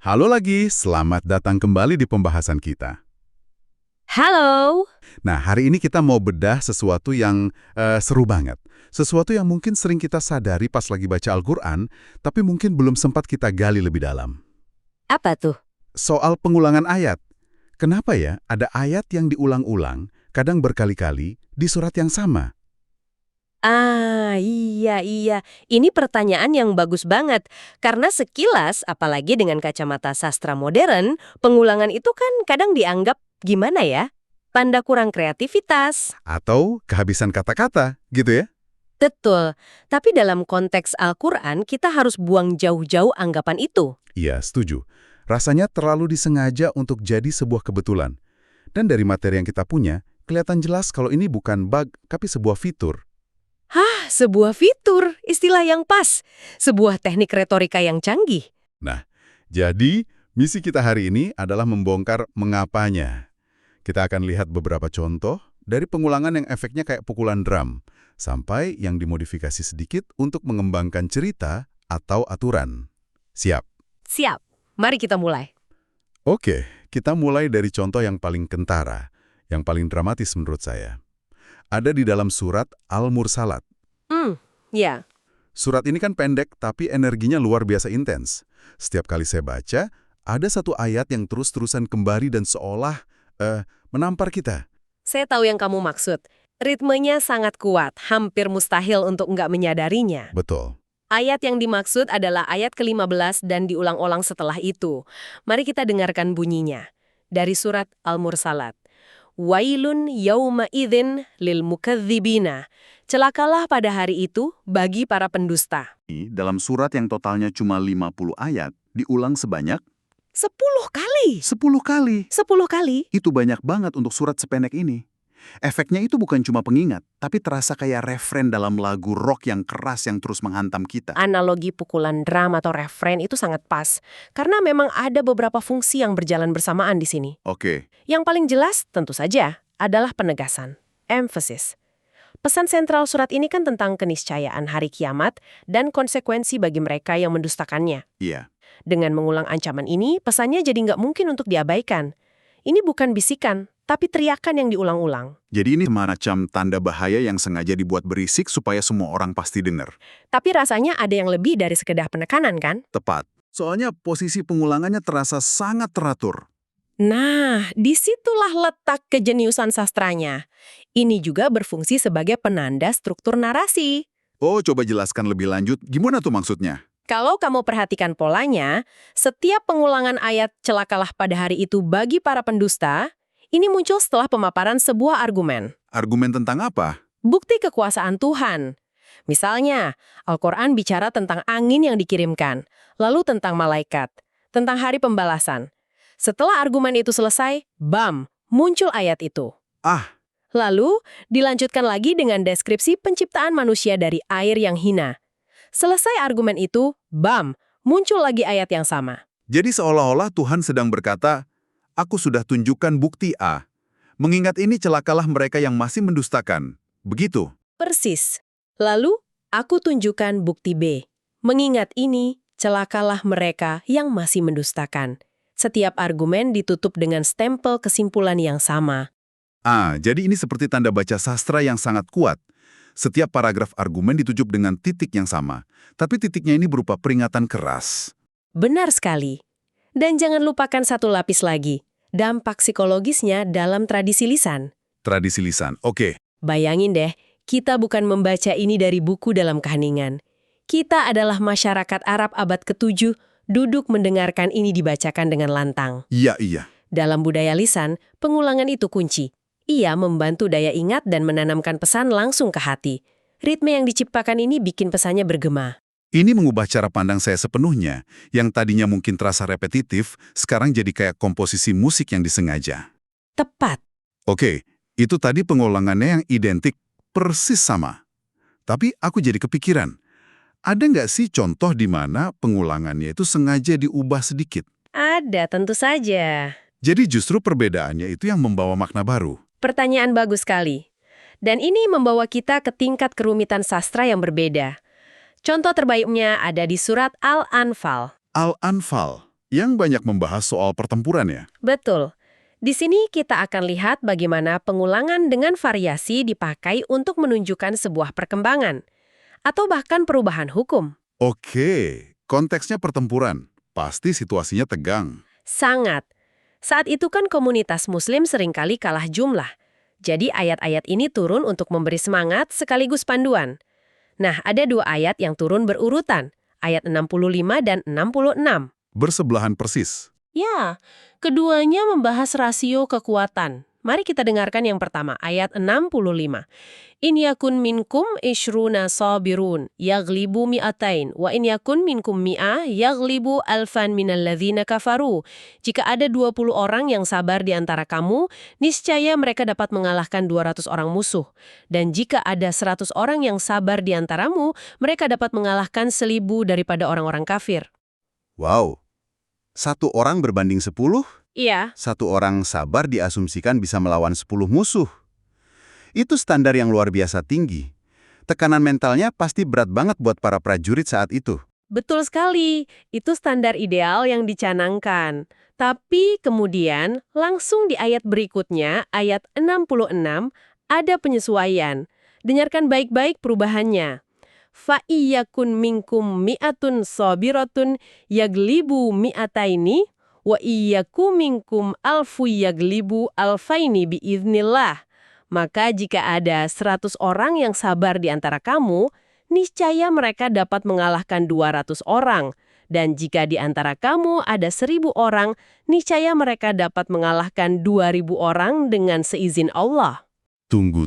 Halo lagi, selamat datang kembali di pembahasan kita. Halo. Nah, hari ini kita mau bedah sesuatu yang seru banget. Sesuatu yang mungkin sering kita sadari pas lagi baca Al-Quran, tapi mungkin belum sempat kita gali lebih dalam. Apa tuh? Soal pengulangan ayat. Kenapa ya ada ayat yang diulang-ulang, kadang berkali-kali, di surat yang sama? Iya. Ini pertanyaan yang bagus banget. Karena sekilas, apalagi dengan kacamata sastra modern, pengulangan itu kan kadang dianggap gimana ya? Tanda kurang kreativitas. Atau kehabisan kata-kata, gitu ya? Betul. Tapi dalam konteks Al-Quran, kita harus buang jauh-jauh anggapan itu. Iya, setuju. Rasanya terlalu disengaja untuk jadi sebuah kebetulan. Dan dari materi yang kita punya, kelihatan jelas kalau ini bukan bug, tapi sebuah fitur. Sebuah fitur, istilah yang pas. Sebuah teknik retorika yang canggih. Nah, jadi misi kita hari ini adalah membongkar mengapanya. Kita akan lihat beberapa contoh dari pengulangan yang efeknya kayak pukulan drum, sampai yang dimodifikasi sedikit untuk mengembangkan cerita atau aturan. Siap? Siap. Mari kita mulai. Oke, kita mulai dari contoh yang paling kentara, yang paling dramatis menurut saya. Ada di dalam surat Al-Mursalat. Ya. Surat ini kan pendek, tapi energinya luar biasa intens. Setiap kali saya baca, ada satu ayat yang terus-terusan kembali dan seolah menampar kita. Saya tahu yang kamu maksud. Ritmenya sangat kuat, hampir mustahil untuk nggak menyadarinya. Betul. Ayat yang dimaksud adalah ayat ke-15 dan diulang-ulang setelah itu. Mari kita dengarkan bunyinya. Dari surat Al-Mursalat. Wailun yauma idzin lil mukadzibina. Celakalah pada hari itu bagi para pendusta. Dalam surat yang totalnya cuma 50 ayat, diulang sebanyak 10 kali. 10 kali. 10 kali. Itu banyak banget untuk surat sependek ini. Efeknya itu bukan cuma pengingat, tapi terasa kayak refren dalam lagu rock yang keras yang terus menghantam kita. Analogi pukulan drum atau refren itu sangat pas. Karena memang ada beberapa fungsi yang berjalan bersamaan di sini. Oke, Yang paling jelas, tentu saja, adalah penegasan, emphasis. Pesan sentral surat ini kan tentang keniscayaan hari kiamat dan konsekuensi bagi mereka yang mendustakannya. iya. Dengan mengulang ancaman ini, pesannya jadi nggak mungkin untuk diabaikan. Ini bukan bisikan, tapi teriakan yang diulang-ulang. Jadi ini semacam tanda bahaya yang sengaja dibuat berisik supaya semua orang pasti dengar. Tapi rasanya ada yang lebih dari sekedar penekanan, kan? Tepat. Soalnya posisi pengulangannya terasa sangat teratur. Nah, disitulah letak kejeniusan sastranya. Ini juga berfungsi sebagai penanda struktur narasi. Oh, coba jelaskan lebih lanjut, gimana tuh maksudnya? Kalau kamu perhatikan polanya, setiap pengulangan ayat celakalah pada hari itu bagi para pendusta, ini muncul setelah pemaparan sebuah argumen. Argumen tentang apa? Bukti kekuasaan Tuhan. Misalnya, Al-Quran bicara tentang angin yang dikirimkan, lalu tentang malaikat, tentang hari pembalasan. Setelah argumen itu selesai, bam, muncul ayat itu. Ah, Lalu, dilanjutkan lagi dengan deskripsi penciptaan manusia dari air yang hina. Selesai argumen itu, bam, muncul lagi ayat yang sama. jadi seolah-olah Tuhan sedang berkata, aku sudah tunjukkan bukti A. Mengingat ini celakalah mereka yang masih mendustakan. Begitu. Persis. Lalu, aku tunjukkan bukti B. Mengingat ini, celakalah mereka yang masih mendustakan. Setiap argumen ditutup dengan stempel kesimpulan yang sama. Ah, jadi ini seperti tanda baca sastra yang sangat kuat. Setiap paragraf argumen ditutup dengan titik yang sama. Tapi titiknya ini berupa peringatan keras. Benar sekali. Dan jangan lupakan satu lapis lagi. Dampak psikologisnya dalam tradisi lisan. Tradisi lisan. Oke. Bayangin deh, kita bukan membaca ini dari buku dalam keheningan. Kita adalah masyarakat Arab abad ke-7, duduk mendengarkan ini dibacakan dengan lantang. Iya. Dalam budaya lisan, pengulangan itu kunci. Ia membantu daya ingat dan menanamkan pesan langsung ke hati. Ritme yang diciptakan ini bikin pesannya bergema. Ini mengubah cara pandang saya sepenuhnya. Yang tadinya mungkin terasa repetitif, sekarang jadi kayak komposisi musik yang disengaja. Tepat. Oke, itu tadi pengulangannya yang identik, persis sama. Tapi aku jadi kepikiran, ada nggak sih contoh di mana pengulangannya itu sengaja diubah sedikit? Ada, tentu saja. Jadi justru perbedaannya itu yang membawa makna baru. Pertanyaan bagus sekali. Dan ini membawa kita ke tingkat kerumitan sastra yang berbeda. Contoh terbaiknya ada di surat Al-Anfal. Al-Anfal, yang banyak membahas soal pertempuran ya. Betul. Di sini kita akan lihat bagaimana pengulangan dengan variasi dipakai untuk menunjukkan sebuah perkembangan, atau bahkan perubahan hukum. Oke, konteksnya pertempuran. Pasti situasinya tegang. Sangat. Saat itu kan komunitas muslim seringkali kalah jumlah. Jadi ayat-ayat ini turun untuk memberi semangat sekaligus panduan. Nah, ada 2 ayat yang turun berurutan, ayat 65 dan 66. Bersebelahan persis. Ya, keduanya membahas rasio kekuatan. Mari kita dengarkan yang pertama, ayat 65. In yakun minkum ishruna sabirun, yaglibu mi'atain, wa in yakun minkum mi'ah, yaglibu alfan minalladzina kafaru. Jika ada 20 orang yang sabar di antara kamu, niscaya mereka dapat mengalahkan 200 orang musuh. Dan jika ada 100 orang yang sabar di antaramu, mereka dapat mengalahkan 1000 daripada orang-orang kafir. Wow, 1 orang berbanding 10? Iya. 1 orang sabar diasumsikan bisa melawan 10 musuh. Itu standar yang luar biasa tinggi. Tekanan mentalnya pasti berat banget buat para prajurit saat itu. Betul sekali, itu standar ideal yang dicanangkan. Tapi kemudian, langsung di ayat berikutnya, ayat 66, ada penyesuaian. Dengarkan baik-baik perubahannya. Fa'iyakun minkum mi'atun sabiratun yaglibu mi'ataini, wa iyyaku minkum alfu yaglibu alfaini biiznillah. Maka jika ada 100 orang yang sabar di antara kamu, niscaya mereka dapat mengalahkan 200 orang. Dan jika di antara kamu ada 1000 orang, niscaya mereka dapat mengalahkan 2000 orang dengan seizin Allah. Tunggu.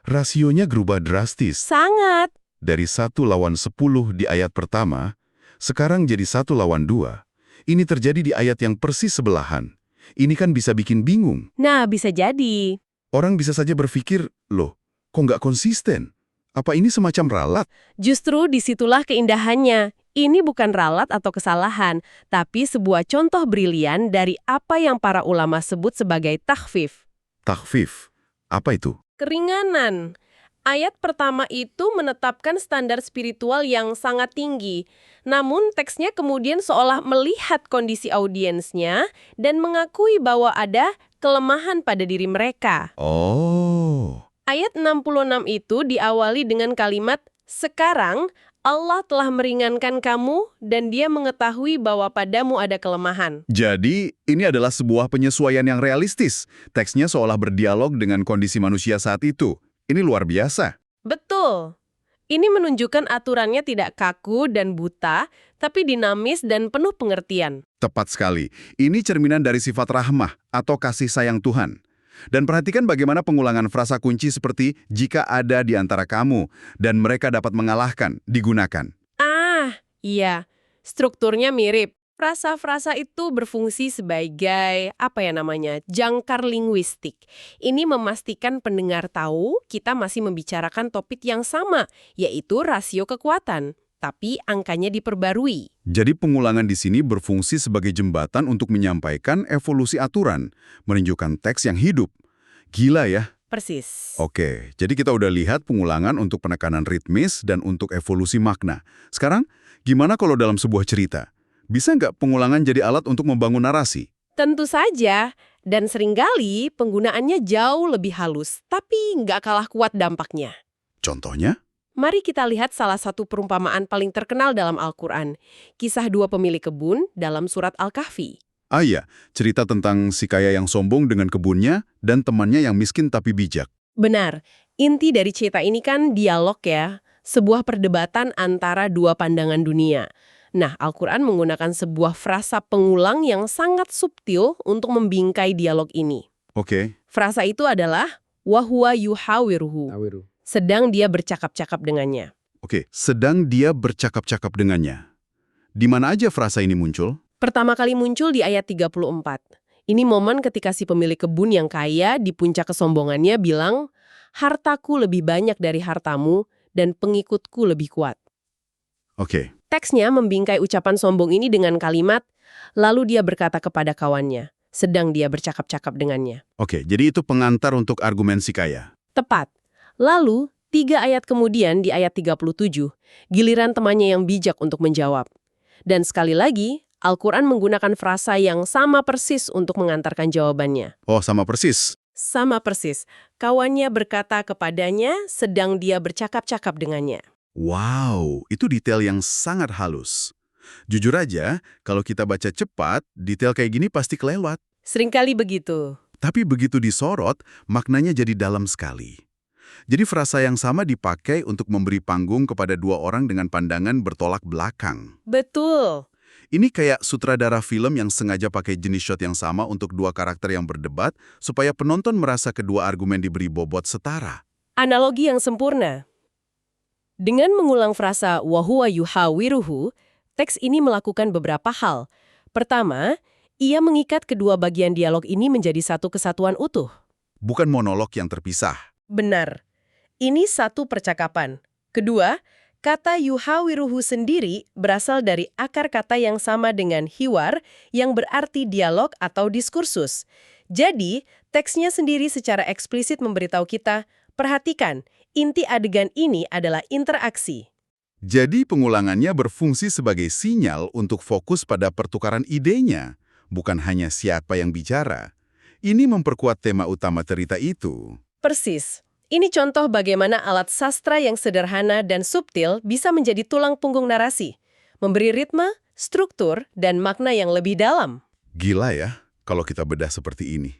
Rasionya berubah drastis. Sangat. Dari 1 lawan 10 di ayat pertama, sekarang jadi 1 lawan 2. Ini terjadi di ayat yang persis sebelahan. Ini kan bisa bikin bingung. Nah, bisa jadi. Orang bisa saja berpikir, loh, kok nggak konsisten? Apa ini semacam ralat? Justru disitulah keindahannya. Ini bukan ralat atau kesalahan, tapi sebuah contoh brilian dari apa yang para ulama sebut sebagai takhfif. Takhfif. Apa itu? Keringanan. Ayat pertama itu menetapkan standar spiritual yang sangat tinggi. Namun teksnya kemudian seolah melihat kondisi audiensnya dan mengakui bahwa ada kelemahan pada diri mereka. Oh. Ayat 66 itu diawali dengan kalimat, "Sekarang Allah telah meringankan kamu dan Dia mengetahui bahwa padamu ada kelemahan." Jadi, ini adalah sebuah penyesuaian yang realistis. Teksnya seolah berdialog dengan kondisi manusia saat itu. Ini luar biasa. Betul. Ini menunjukkan aturannya tidak kaku dan buta, tapi dinamis dan penuh pengertian. Tepat sekali. Ini cerminan dari sifat rahmah atau kasih sayang Tuhan. Dan perhatikan bagaimana pengulangan frasa kunci seperti jika ada di antara kamu dan mereka dapat mengalahkan digunakan. Iya. Strukturnya mirip. Frasa-frasa itu berfungsi sebagai, jangkar linguistik. Ini memastikan pendengar tahu kita masih membicarakan topik yang sama, yaitu rasio kekuatan. Tapi angkanya diperbarui. Jadi pengulangan di sini berfungsi sebagai jembatan untuk menyampaikan evolusi aturan, menunjukkan teks yang hidup. Gila ya? Persis. Oke, jadi kita udah lihat pengulangan untuk penekanan ritmis dan untuk evolusi makna. Sekarang, gimana kalau dalam sebuah cerita? Bisa nggak pengulangan jadi alat untuk membangun narasi? Tentu saja, dan seringkali penggunaannya jauh lebih halus, tapi nggak kalah kuat dampaknya. Contohnya? Mari kita lihat salah satu perumpamaan paling terkenal dalam Al-Quran, kisah 2 pemilik kebun dalam surat Al-Kahfi. Iya, cerita tentang si kaya yang sombong dengan kebunnya dan temannya yang miskin tapi bijak. Benar, inti dari cerita ini kan dialog ya, sebuah perdebatan antara 2 pandangan dunia. Nah, Al-Quran menggunakan sebuah frasa pengulang yang sangat subtil untuk membingkai dialog ini. Oke. Frasa itu adalah, wahuwa yuhawiruhu, sedang dia bercakap-cakap dengannya. Oke, sedang dia bercakap-cakap dengannya. Di mana aja frasa ini muncul? Pertama kali muncul di ayat 34. Ini momen ketika si pemilik kebun yang kaya di puncak kesombongannya bilang, hartaku lebih banyak dari hartamu dan pengikutku lebih kuat. Oke. Teksnya membingkai ucapan sombong ini dengan kalimat, lalu dia berkata kepada kawannya, sedang dia bercakap-cakap dengannya. Oke, jadi itu pengantar untuk argumen si kaya. Tepat. Lalu, 3 ayat kemudian di ayat 37, giliran temannya yang bijak untuk menjawab. Dan sekali lagi, Al-Quran menggunakan frasa yang sama persis untuk mengantarkan jawabannya. Oh, sama persis. Sama persis. Kawannya berkata kepadanya sedang dia bercakap-cakap dengannya. Wow, itu detail yang sangat halus. Jujur aja, kalau kita baca cepat, detail kayak gini pasti kelewat. Seringkali begitu. Tapi begitu disorot, maknanya jadi dalam sekali. Jadi frasa yang sama dipakai untuk memberi panggung kepada dua orang dengan pandangan bertolak belakang. Betul. Ini kayak sutradara film yang sengaja pakai jenis shot yang sama untuk dua karakter yang berdebat, supaya penonton merasa kedua argumen diberi bobot setara. Analogi yang sempurna. Dengan mengulang frasa wahuwa yuhawiruhu, teks ini melakukan beberapa hal. Pertama, ia mengikat kedua bagian dialog ini menjadi satu kesatuan utuh. Bukan monolog yang terpisah. Benar. Ini satu percakapan. Kedua, kata yuhawiruhu sendiri berasal dari akar kata yang sama dengan hiwar yang berarti dialog atau diskursus. Jadi, teksnya sendiri secara eksplisit memberitahu kita, perhatikan, inti adegan ini adalah interaksi. Jadi pengulangannya berfungsi sebagai sinyal untuk fokus pada pertukaran idenya, bukan hanya siapa yang bicara. Ini memperkuat tema utama cerita itu. Persis. Ini contoh bagaimana alat sastra yang sederhana dan subtil bisa menjadi tulang punggung narasi, memberi ritme, struktur, dan makna yang lebih dalam. Gila ya, kalau kita bedah seperti ini.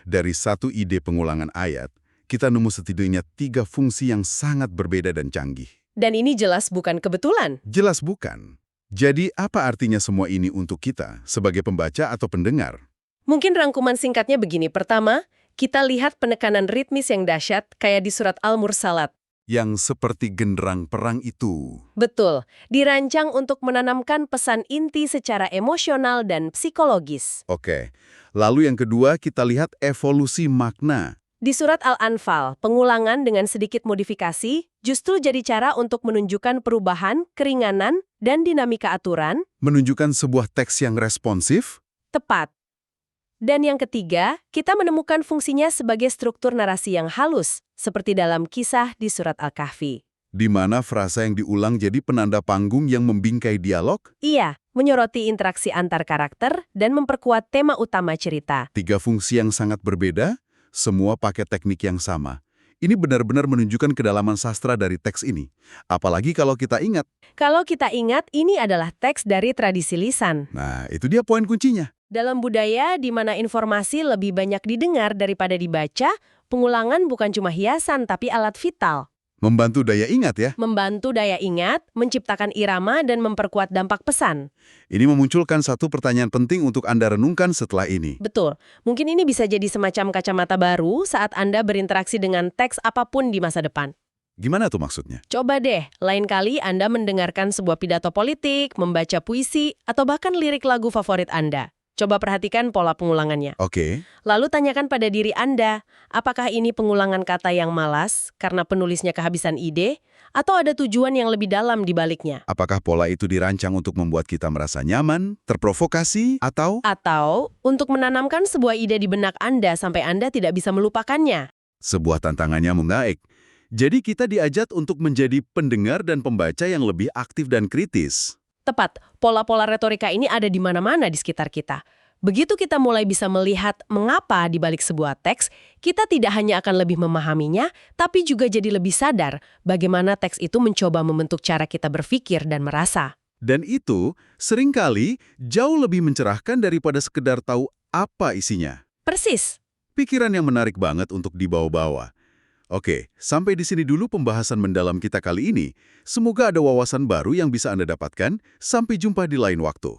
Dari satu ide pengulangan ayat, kita nemu setidaknya 3 fungsi yang sangat berbeda dan canggih. Dan ini jelas bukan kebetulan. Jelas bukan. Jadi apa artinya semua ini untuk kita sebagai pembaca atau pendengar? Mungkin rangkuman singkatnya begini. Pertama, kita lihat penekanan ritmis yang dahsyat kayak di surat Al-Mursalat. Yang seperti genderang perang itu. Betul, dirancang untuk menanamkan pesan inti secara emosional dan psikologis. Oke, lalu yang kedua kita lihat evolusi makna. Di surat Al-Anfal, pengulangan dengan sedikit modifikasi justru jadi cara untuk menunjukkan perubahan, keringanan, dan dinamika aturan. Menunjukkan sebuah teks yang responsif. Tepat. Dan yang ketiga, kita menemukan fungsinya sebagai struktur narasi yang halus, seperti dalam kisah di surat Al-Kahfi. Di mana frasa yang diulang jadi penanda panggung yang membingkai dialog? Iya, menyoroti interaksi antar karakter dan memperkuat tema utama cerita. 3 fungsi yang sangat berbeda, semua pakai teknik yang sama. Ini benar-benar menunjukkan kedalaman sastra dari teks ini. Apalagi kalau kita ingat. Kalau kita ingat, ini adalah teks dari tradisi lisan. Nah, itu dia poin kuncinya. Dalam budaya di mana informasi lebih banyak didengar daripada dibaca, pengulangan bukan cuma hiasan tapi alat vital. Membantu daya ingat ya. Membantu daya ingat, menciptakan irama, dan memperkuat dampak pesan. Ini memunculkan satu pertanyaan penting untuk Anda renungkan setelah ini. Betul. Mungkin ini bisa jadi semacam kacamata baru saat Anda berinteraksi dengan teks apapun di masa depan. Gimana tuh maksudnya? Coba deh, lain kali Anda mendengarkan sebuah pidato politik, membaca puisi, atau bahkan lirik lagu favorit Anda. Coba perhatikan pola pengulangannya. Oke. Lalu tanyakan pada diri Anda, apakah ini pengulangan kata yang malas karena penulisnya kehabisan ide, atau ada tujuan yang lebih dalam di baliknya? Apakah pola itu dirancang untuk membuat kita merasa nyaman, terprovokasi, atau Atau untuk menanamkan sebuah ide di benak Anda sampai Anda tidak bisa melupakannya? sebuah tantangannya menaik? Jadi kita diajak untuk menjadi pendengar dan pembaca yang lebih aktif dan kritis. Tepat, pola-pola retorika ini ada di mana-mana di sekitar kita. Begitu kita mulai bisa melihat mengapa di balik sebuah teks, kita tidak hanya akan lebih memahaminya, tapi juga jadi lebih sadar bagaimana teks itu mencoba membentuk cara kita berpikir dan merasa. Dan itu seringkali jauh lebih mencerahkan daripada sekedar tahu apa isinya. Persis. Pikiran yang menarik banget untuk dibawa-bawa. Oke, sampai di sini dulu pembahasan mendalam kita kali ini. Semoga ada wawasan baru yang bisa Anda dapatkan. Sampai jumpa di lain waktu.